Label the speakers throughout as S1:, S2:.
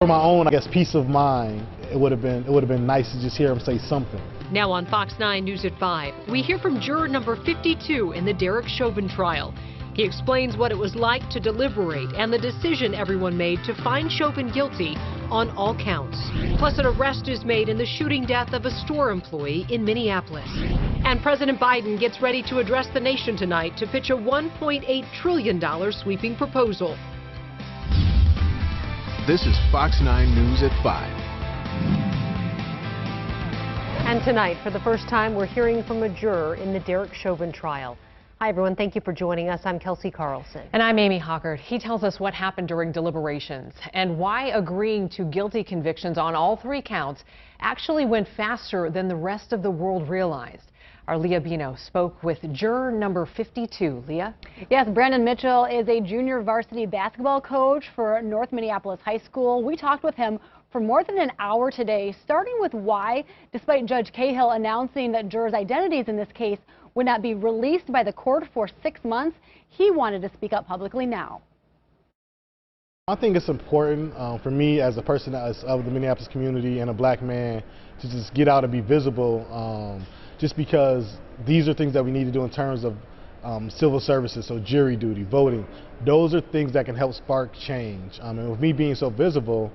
S1: For my own, I guess, peace of mind, it would have been nice to just hear him say something.
S2: Now on Fox 9 News at 5, we hear from juror number 52 in the Derek Chauvin trial. He explains what it was like to deliberate and the decision everyone made to find Chauvin guilty on all counts. Plus, an arrest is made in the shooting death of a store employee in Minneapolis. And President Biden gets ready to address the nation tonight to pitch a $1.8 trillion sweeping proposal.
S3: This is Fox 9 News at 5.
S2: And tonight, for the first time, we're hearing from a juror in the Derek Chauvin trial. Hi, everyone. Thank you for joining us. I'm Kelsey Carlson.
S4: And I'm Amy Hockert. He tells us what happened during deliberations and why agreeing to guilty convictions on all 3 counts actually went faster than the rest of the world realized. Our Leah Bino spoke with juror number 52. Leah?
S5: Yes, Brandon Mitchell is a junior varsity basketball coach for North Minneapolis High School. We talked with him for more than an hour today, starting with why, despite Judge Cahill announcing that jurors' identities in this case would not be released by the court for 6 months, he wanted to speak up publicly now.
S1: I think it's important for me as a person of the Minneapolis community and a black man to just get out and be visible, just because these are things that we need to do in terms of civil services, so jury duty, voting. Those are things that can help spark change. And with me being so visible,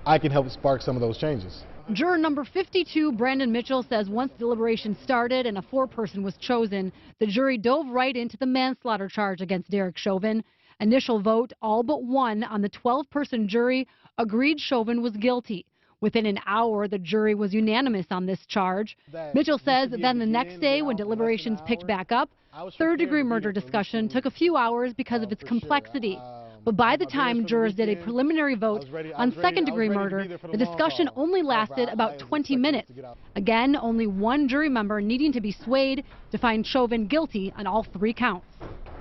S1: I can help spark some of those changes.
S5: Juror number 52, Brandon Mitchell, says once deliberations started and a 4-person was chosen, the jury dove right into the manslaughter charge against Derek Chauvin. Initial vote, all but one on the 12-person jury agreed Chauvin was guilty. Within an hour, the jury was unanimous on this charge. Mitchell says then the next day, when deliberations picked back up, third-degree murder discussion took a few hours because of its complexity. But by the time jurors did a preliminary vote on second-degree murder, the discussion only lasted about 20 minutes. Again, only one jury member needing to be swayed to find Chauvin guilty on all 3 counts.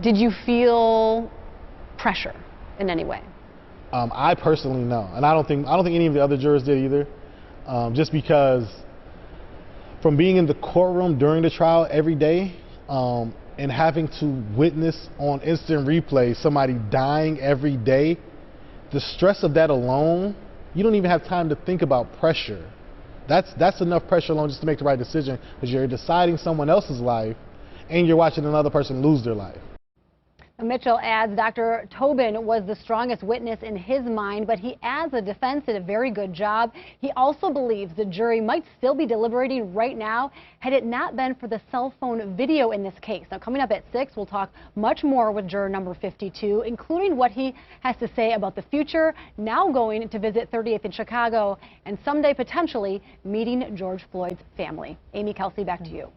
S5: Did you feel pressure in any way?
S1: I personally no, and I don't think any of the other jurors did either. Just because from being in the courtroom during the trial every day and having to witness on instant replay somebody dying every day, the stress of that alone, you don't even have time to think about pressure. That's enough pressure alone just to make the right decision, because you're deciding someone else's life and you're watching another person lose their life.
S5: Mitchell adds Dr. Chauvin was the strongest witness in his mind, but he adds the defense did a very good job. He also believes the jury might still be deliberating right now had it not been for the cell phone video in this case. Now, coming up at 6, we'll talk much more with juror number 52, including what he has to say about the future, now going to visit 38th in Chicago, and someday potentially meeting George Floyd's family. Amy, Kelsey, back to you.